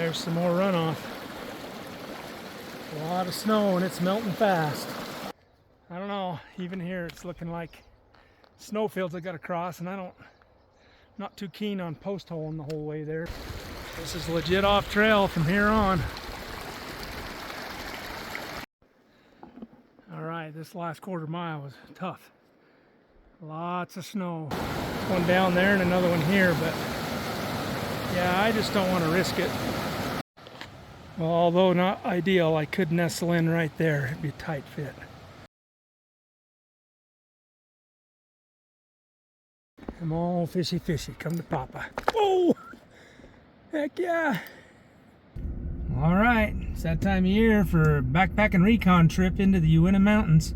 There's some more runoff. A lot of snow and it's melting fast. I don't know, even here it's looking like snowfields I gotta cross, and not too keen on post holing the whole way there. This is legit off trail from here on. Alright, this last quarter mile was tough. Lots of snow. One down there and another one here, but yeah, I just don't want to risk it. Well, although not ideal, I could nestle in right there. It'd be a tight fit. Come on, fishy, fishy, come to Papa. Oh! Heck yeah! Alright, it's that time of year for a backpacking recon trip into the Uinta Mountains.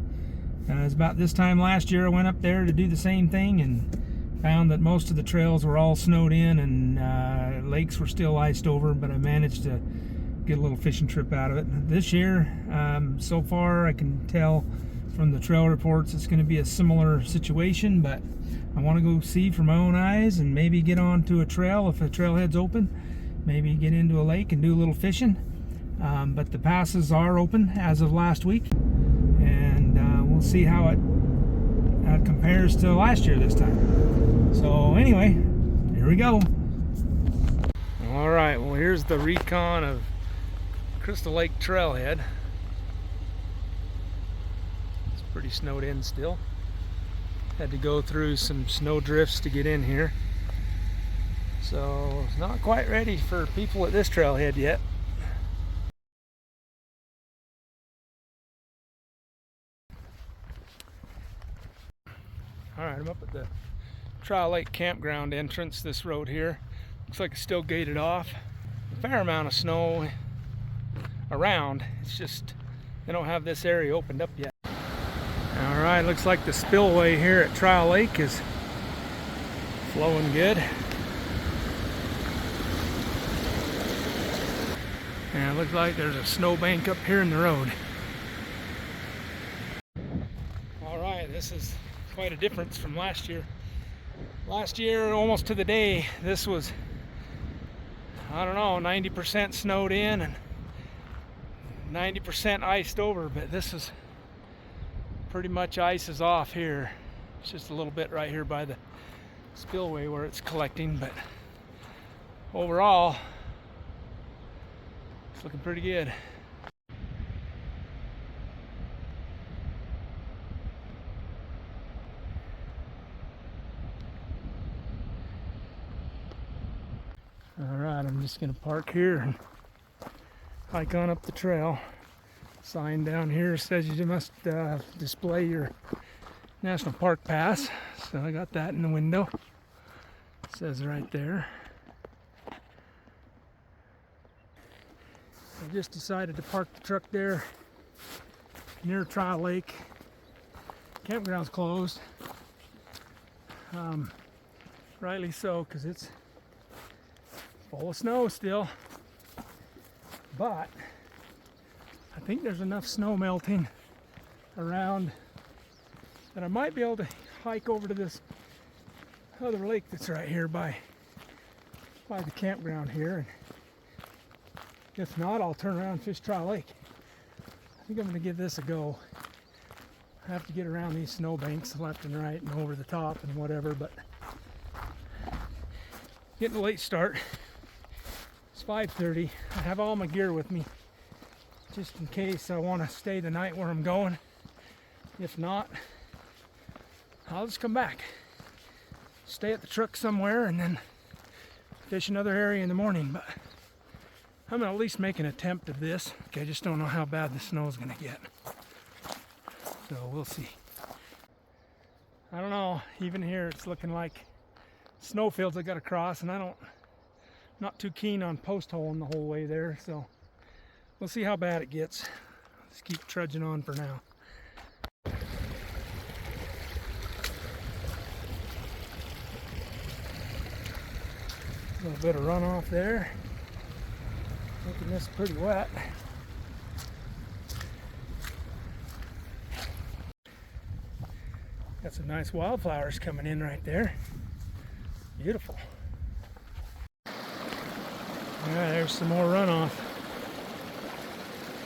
It was about this time last year I went up there to do the same thing and found that most of the trails were all snowed in and lakes were still iced over, but I managed to get a little fishing trip out of it. This year, so far I can tell from the trail reports it's going to be a similar situation, but I want to go see for my own eyes and maybe get onto a trail if a trailhead's open. Maybe get into a lake and do a little fishing. But the passes are open as of last week, and we'll see how it compares to last year this time. So anyway, here we go. All right, well, here's the recon of Crystal Lake Trailhead. It's pretty snowed in still. Had to go through some snow drifts to get in here. So it's not quite ready for people at this trailhead yet. Alright, I'm up at the Trial Lake campground entrance. This road here looks like it's still gated off. A fair amount of snow around. It's just they don't have this area opened up yet. Alright, looks like the spillway here at Trial Lake is flowing good. And it looks like there's a snowbank up here in the road. Alright, this is quite a difference from last year. Last year, almost to the day, this was, I don't know, 90% snowed in and 90% iced over, but this is pretty much ice is off here. It's just a little bit right here by the spillway where it's collecting, but overall, it's looking pretty good. Alright, I'm just going to park here and hike on up the trail. Sign down here says you must display your National Park Pass. So I got that in the window. It says right there. I just decided to park the truck there near Trial Lake. Campground's closed. Rightly so, because it's full of snow still. But I think there's enough snow melting around that I might be able to hike over to this other lake that's right here by the campground here. And if not, I'll turn around and fish Trial Lake. I think I'm going to give this a go. I have to get around these snowbanks left and right and over the top and whatever, but getting a late start. It's 5:30. I have all my gear with me just in case I want to stay the night where I'm going. If not, I'll just come back, stay at the truck somewhere, and then fish another area in the morning. But I'm going to at least make an attempt of this. Okay, I just don't know how bad the snow is going to get. So we'll see. I don't know, even here it's looking like snowfields I got to cross, and not too keen on post holing the whole way there, so we'll see how bad it gets. Let's keep trudging on for now. A little bit of runoff there, making this pretty wet. Got some nice wildflowers coming in right there. Beautiful. Alright, there's some more runoff.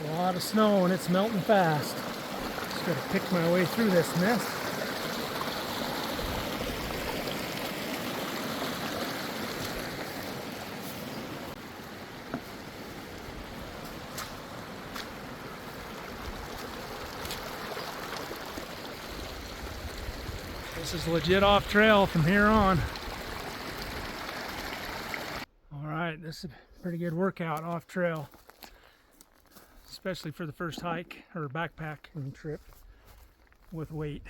A lot of snow and it's melting fast. Just gotta pick my way through this mess. This is legit off trail from here on. Alright, this is a pretty good workout off trail, especially for the first hike or backpacking trip with weight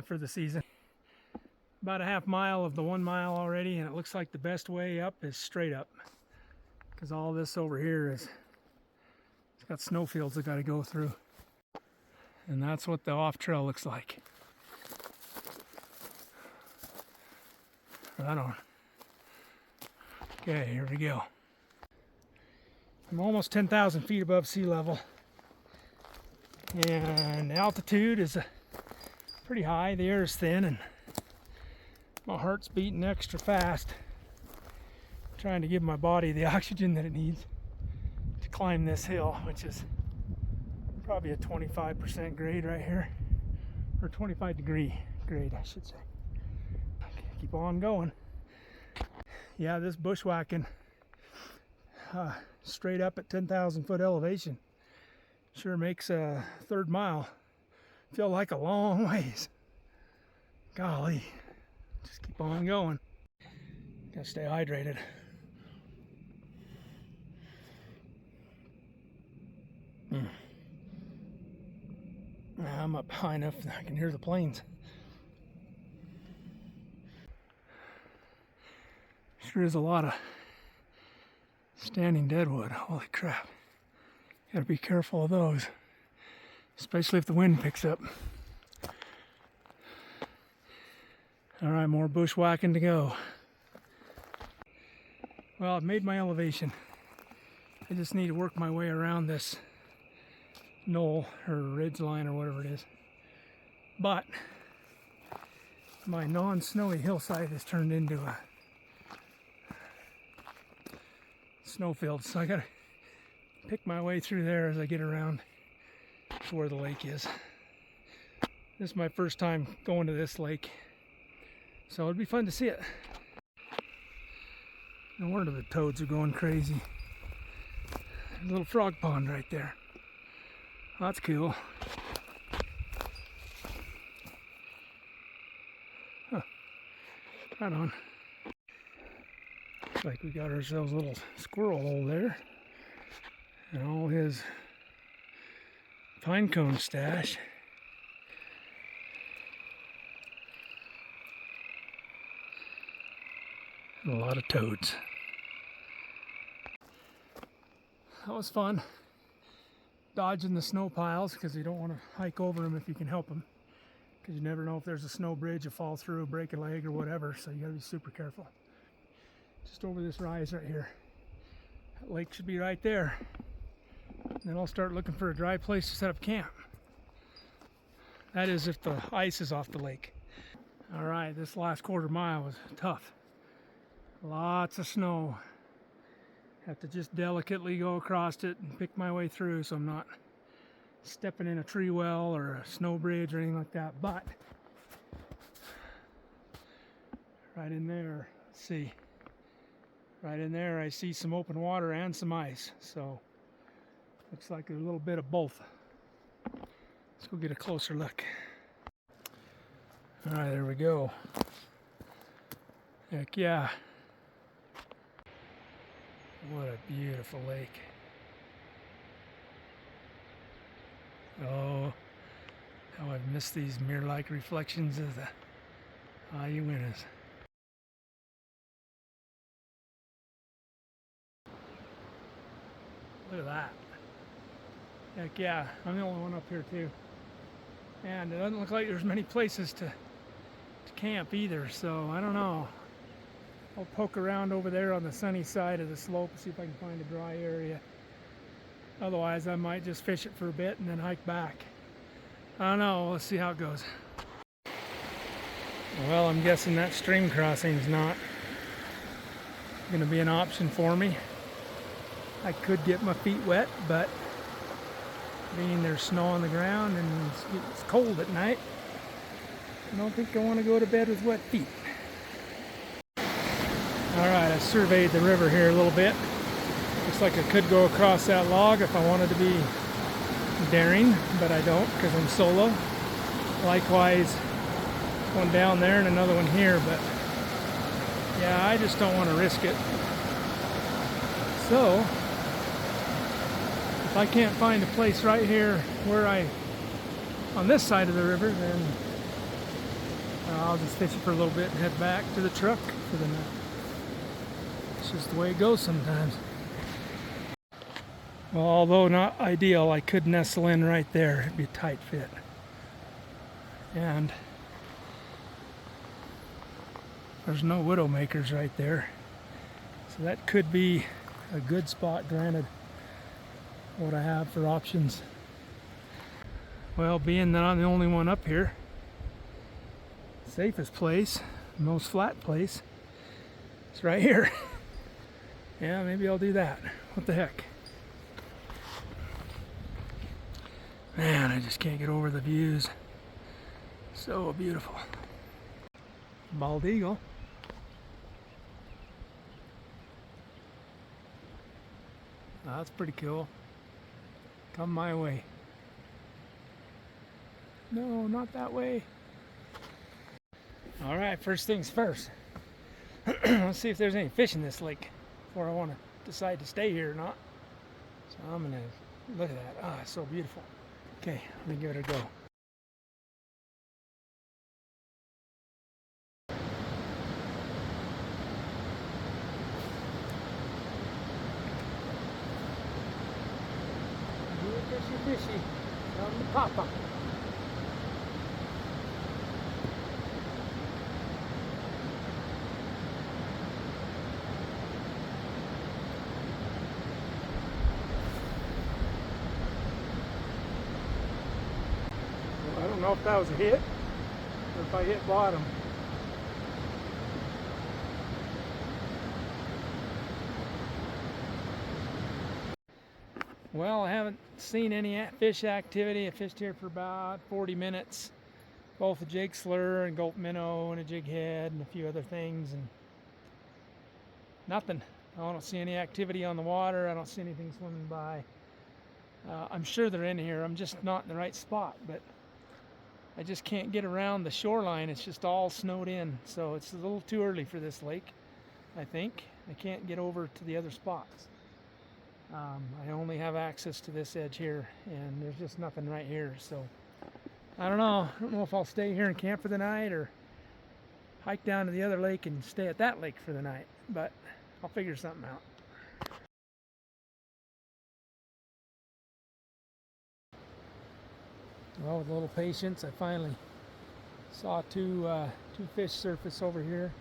for the season. About a half mile of the 1 mile already, and it looks like the best way up is straight up, because all this over here is, it's got snowfields I got to go through, and that's what the off trail looks like. Right on. Okay, here we go. I'm almost 10,000 feet above sea level, and the altitude is pretty high. The air is thin, and my heart's beating extra fast, trying to give my body the oxygen that it needs to climb this hill, which is probably a 25% grade right here, or 25 degree grade, I should say. Keep on going. Yeah, this bushwhacking straight up at 10,000 foot elevation sure makes a third mile feel like a long ways. Golly, just keep on going. Gotta stay hydrated. I'm up high enough that I can hear the planes. Sure is a lot of standing deadwood. Holy crap. Gotta be careful of those, especially if the wind picks up. Alright, more bushwhacking to go. Well, I've made my elevation. I just need to work my way around this knoll or ridge line or whatever it is. But my non-snowy hillside has turned into a snowfield, so I gotta pick my way through there as I get around to where the lake is. This is my first time going to this lake, so it'd be fun to see it. No wonder the toads are going crazy. There's a little frog pond right there. That's cool. Huh. Right on. Looks like we got ourselves a little squirrel hole there, and all his pine cone stash. And a lot of toads. That was fun. Dodging the snow piles, because you don't want to hike over them if you can help them, because you never know if there's a snow bridge, you fall through, break a leg or whatever, so you got to be super careful. Just over this rise right here. That lake should be right there. And then I'll start looking for a dry place to set up camp. That is if the ice is off the lake. Alright, this last quarter mile was tough. Lots of snow. Have to just delicately go across it and pick my way through so I'm not stepping in a tree well or a snow bridge or anything like that. But right in there, let's see. Right in there I see some open water and some ice, so looks like a little bit of both. Let's go get a closer look. Alright, there we go. Heck yeah. What a beautiful lake. Oh, how I've missed these mirror-like reflections of the Uintas. Look at that. Heck yeah, I'm the only one up here too. And it doesn't look like there's many places to camp either, so I don't know. I'll poke around over there on the sunny side of the slope and see if I can find a dry area. Otherwise, I might just fish it for a bit and then hike back. I don't know, let's see how it goes. Well, I'm guessing that stream crossing's not going to be an option for me. I could get my feet wet, but being there's snow on the ground and it's cold at night, I don't think I want to go to bed with wet feet. Alright, I surveyed the river here a little bit. Looks like I could go across that log if I wanted to be daring, but I don't because I'm solo. Likewise, one down there and another one here, but yeah, I just don't want to risk it. So, if I can't find a place right here where on this side of the river, then I'll just fish it for a little bit and head back to the truck for the night. It's just the way it goes sometimes. Well, although not ideal, I could nestle in right there. It'd be a tight fit. And there's no widowmakers right there. So that could be a good spot, granted what I have for options. Well, being that I'm the only one up here, safest place, most flat place, it's right here. Yeah, maybe I'll do that. What the heck? Man, I just can't get over the views. So beautiful. Bald eagle. Oh, that's pretty cool. Come my way. No, not that way. Alright, first things first. Let's see if there's any fish in this lake before I want to decide to stay here or not. So I'm going to look at that. Ah, it's so beautiful. Okay, let me give it a go. Fishy, fishy. From the papa. I don't know if that was a hit or if I hit bottom. Well, I haven't seen any fish activity. I fished here for about 40 minutes. Both a jig slur and gulp minnow and a jig head and a few other things, and nothing. I don't see any activity on the water. I don't see anything swimming by. I'm sure they're in here. I'm just not in the right spot, but I just can't get around the shoreline. It's just all snowed in, so it's a little too early for this lake, I think. I can't get over to the other spots. I only have access to this edge here, and there's just nothing right here, so I don't know. I don't know if I'll stay here and camp for the night or hike down to the other lake and stay at that lake for the night, but I'll figure something out. Well, with a little patience, I finally saw two fish surface over here.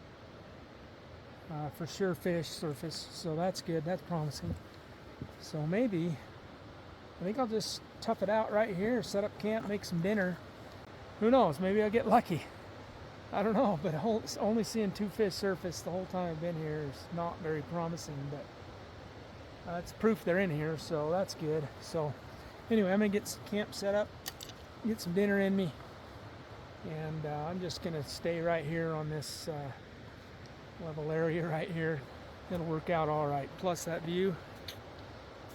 For sure fish surface, so that's good, that's promising. So maybe, I think I'll just tough it out right here, set up camp, make some dinner. Who knows, maybe I'll get lucky. I don't know, but only seeing two fish surface the whole time I've been here is not very promising, but that's proof they're in here, so that's good. So anyway, I'm gonna get some camp set up, get some dinner in me, and I'm just gonna stay right here on this level area right here. It'll work out all right. Plus that view,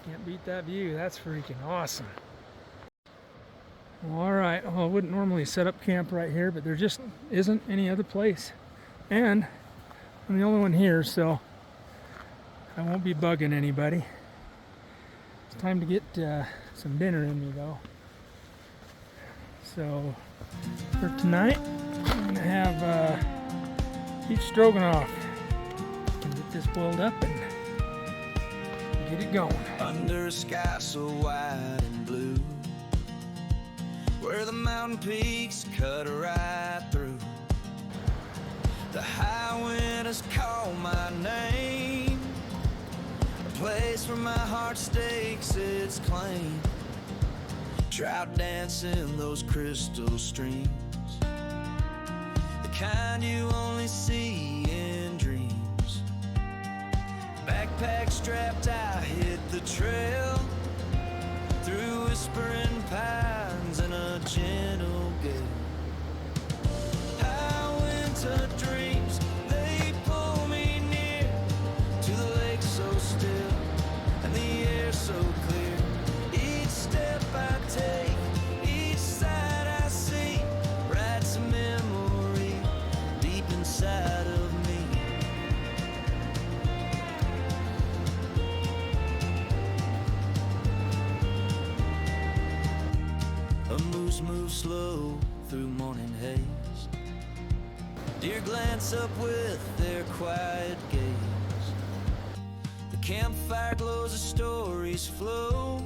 can't beat that view. That's freaking awesome. All right, well, I wouldn't normally set up camp right here, but there just isn't any other place, and I'm the only one here, so I won't be bugging anybody. It's time to get some dinner in me though. So for tonight, I'm gonna have beef stroganoff. Get this boiled up and get it going. Under a sky so wide and blue, where the mountain peaks cut right through, the high winters call my name, a place where my heart stakes its claim. Trout dance in those crystal streams, the kind you only see in dreams. Backpack strapped, I hit the trail through whispering pines and a gentle gale. How winter dreams, they pull me near to the lake so still and the air so clear. Each step I take, each sight I see, writes a memory deep inside of me. A moose moves slow through morning haze. Deer glance up with their quiet gaze. The campfire glows as stories flow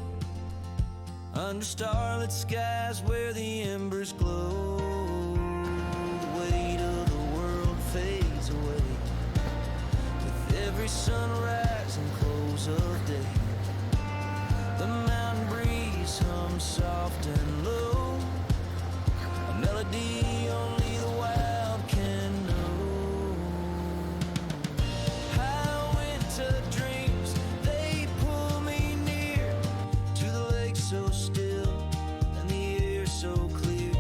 under starlit skies where the embers glow. The weight of the world fades away with every sunrise and close of day. The mountain breeze hums soft and low, a melody only the wild can know. How winter dreams, they pull me near to the lake so still and the air so clear.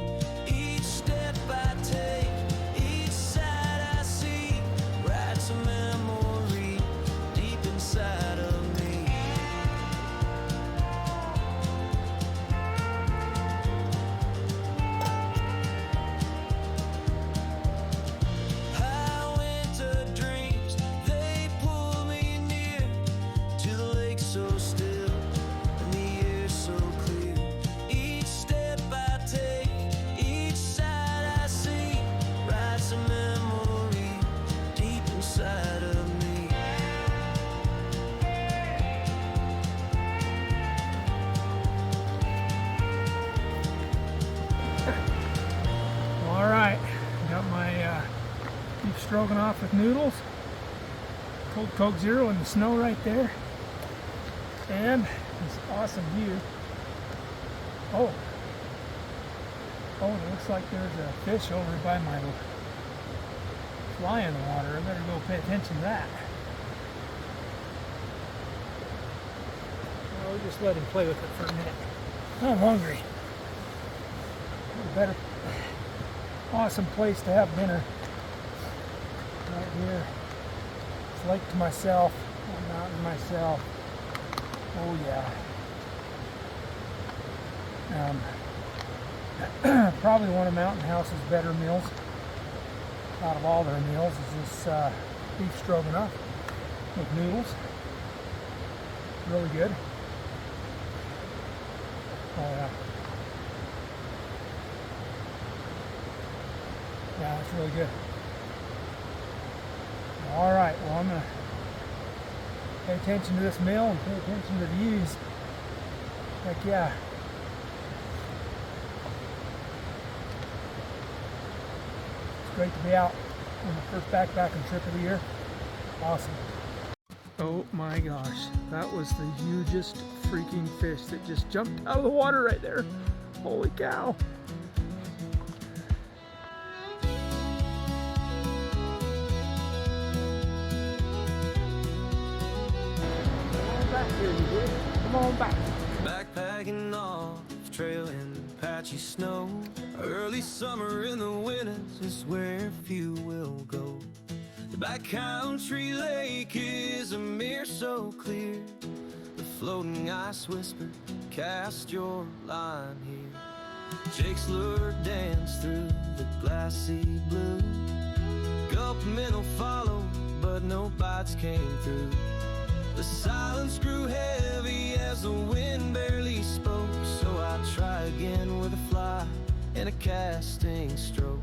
Each step I take, each sight I see, writes a memory deep inside of me. How winter dreams, they pull me near to the lake so still and the air so clear. Each step I take, each sight I see, writes a memory deep inside of me. All right, got my beef stroganoff with noodles, cold Coke Zero in the snow right there, and this awesome view. Oh, it looks like there's a fish over by my fly in the water. I better go pay attention to that. I'll just let him play with it for a minute. I'm hungry. Better. Awesome place to have dinner. Right here. It's lake to myself. Mountain myself. Oh yeah. Probably one of Mountain House's better meals out of all their meals is this beef stroganoff with noodles. Really good. Oh yeah. Yeah, it's really good. All right, well, I'm gonna pay attention to this meal and pay attention to the views. Heck yeah. It's great to be out on the first backpacking trip of the year. Awesome. Oh my gosh, that was the hugest freaking fish that just jumped out of the water right there. Holy cow. Come on back. Backpacking off trail in patchy snow. Early summer in the winters is where few will go. The backcountry lake is a mirror so clear. The floating ice whisper, cast your line here. Jake's lure dance through the glassy blue. Gulp minnow followed, but no bites came through. The silence grew heavy as the wind barely spoke. So I try again with a fly and a casting stroke.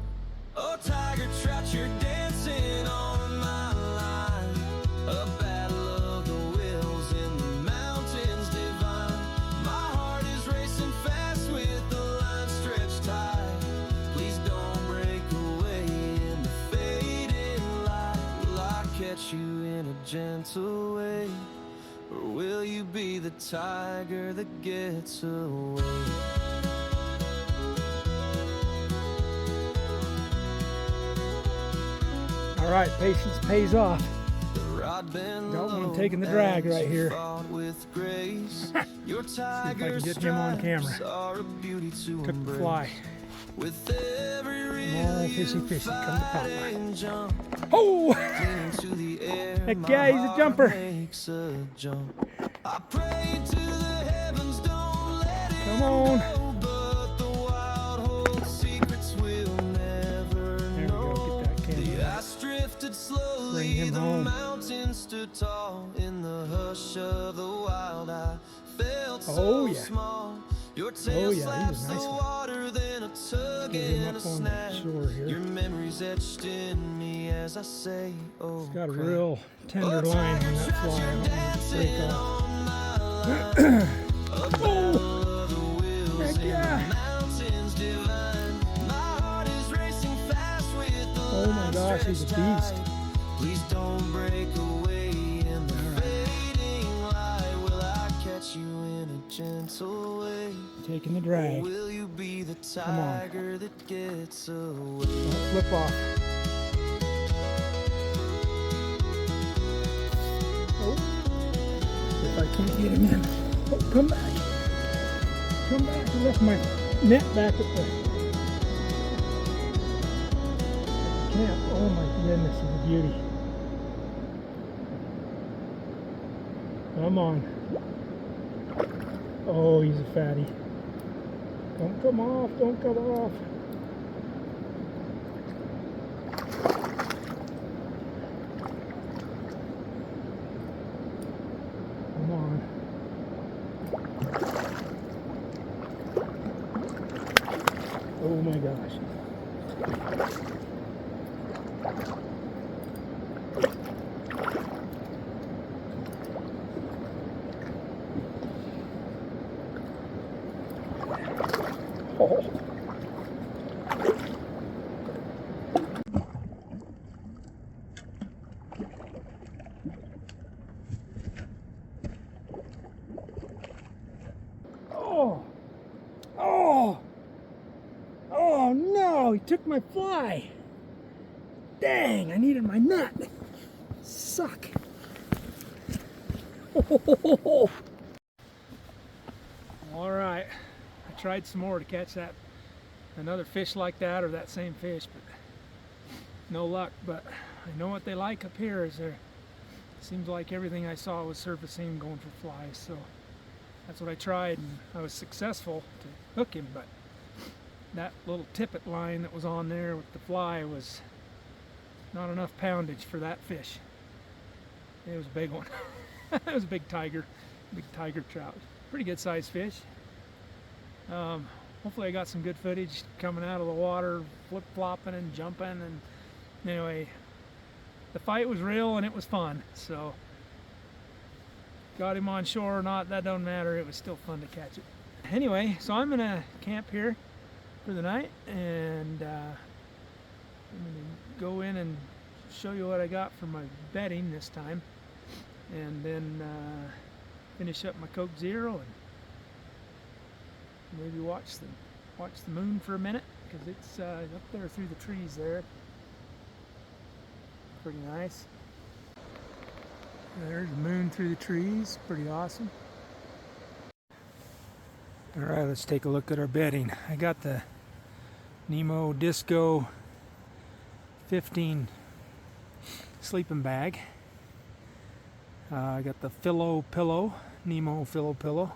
Oh, tiger trout, you're dancing on my line. A battle of the wills in the mountains divine. My heart is racing fast with the line stretched tight. Please don't break away in the fading light. Will I catch you in a gentle way? Or will you be the tiger that gets away? All right, patience pays off. The rod Got one taking the drag right here. See if I can get him on camera. Took the fly. Small fishy, come to pop. Oh! That guy, he's a jumper. Come on. There we go, get that camera. Bring him home. Oh yeah. Oh yeah, he's a nice one. Let's get him up on the shore here. It's got a real tender line on that fly. I don't want to break off. Oh! Heck yeah! Oh my gosh, he's a beast. Please don't break away in the fading light. Will I catch you in a gentle way? Taking the drag. Will you be the tiger that gets away? Don't flip off. Oh, if I can't get him in. Oh, come back. Come back. I left my net back at the camp. Oh my goodness, he's a beauty. Come on. Oh, he's a fatty. Don't come off, don't come off. Come on. Oh my gosh. Oh no, he took my fly. Dang, I needed my nut. Suck. All right, I tried some more to catch another fish like that, or that same fish, but no luck. But I know what they like up here is seems like everything I saw was surfacing, going for flies. So that's what I tried, and I was successful to hook him. But that little tippet line that was on there with the fly was not enough poundage for that fish. It was a big one. It was a big tiger trout. Pretty good sized fish. Hopefully I got some good footage coming out of the water, flip-flopping and jumping, and anyway, the fight was real and it was fun. So got him on shore or not, that don't matter. It was still fun to catch it. Anyway, so I'm gonna camp here for the night, and I'm gonna go in and show you what I got for my bedding this time, and then finish up my Coke Zero and maybe watch the moon for a minute, because it's up there through the trees there. Pretty nice. There's the moon through the trees. Pretty awesome. Alright, let's take a look at our bedding. I got the Nemo Disco 15 sleeping bag. I got the Philo pillow, Nemo Philo pillow.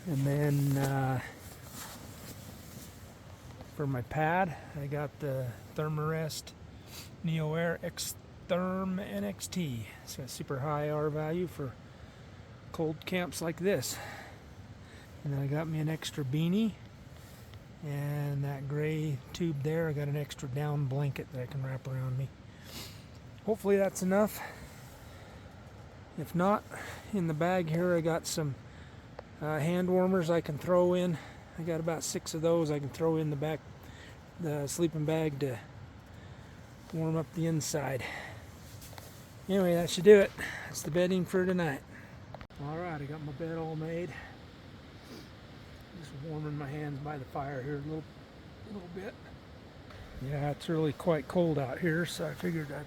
And then for my pad, I got the Thermarest Neo Air X Therm NXT. It's got super high R value for cold camps like this. And then I got me an extra beanie, and that gray tube there, I got an extra down blanket that I can wrap around me. Hopefully that's enough. If not, in the bag here I got some hand warmers I can throw in. I got about 6 of those I can throw in the sleeping bag to warm up the inside. Anyway, that should do it. That's the bedding for tonight. Alright, I got my bed all made. Just warming my hands by the fire here a little bit. Yeah, it's really quite cold out here, so I figured I'd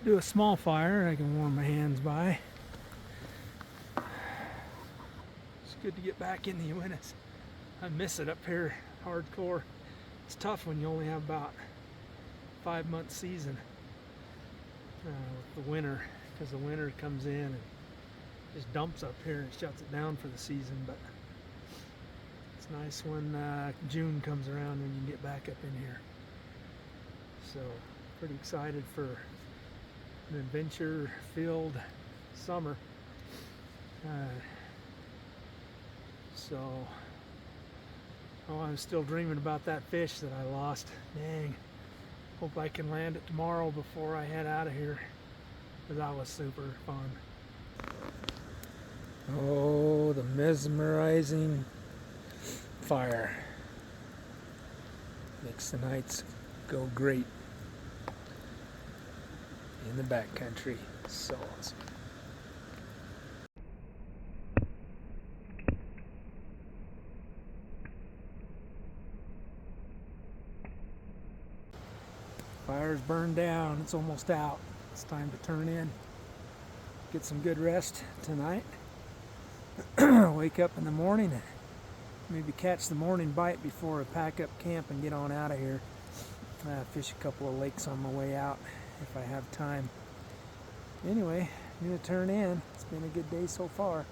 do a small fire I can warm my hands by. It's good to get back in the Uintas. I miss it up here hardcore. It's tough when you only have about 5-month season with the winter, because the winter comes in and just dumps up here and shuts it down for the season. But it's nice when June comes around when you can get back up in here. So pretty excited for an adventure-filled summer. I'm still dreaming about that fish that I lost. Dang. Hope I can land it tomorrow before I head out of here, because that was super fun. Oh, the mesmerizing fire makes the nights go great in the backcountry. So awesome. Fire's burned down. It's almost out. It's time to turn in. Get some good rest tonight. Wake up in the morning and maybe catch the morning bite before I pack up camp and get on out of here. Fish a couple of lakes on my way out if I have time. Anyway, I'm going to turn in. It's been a good day so far.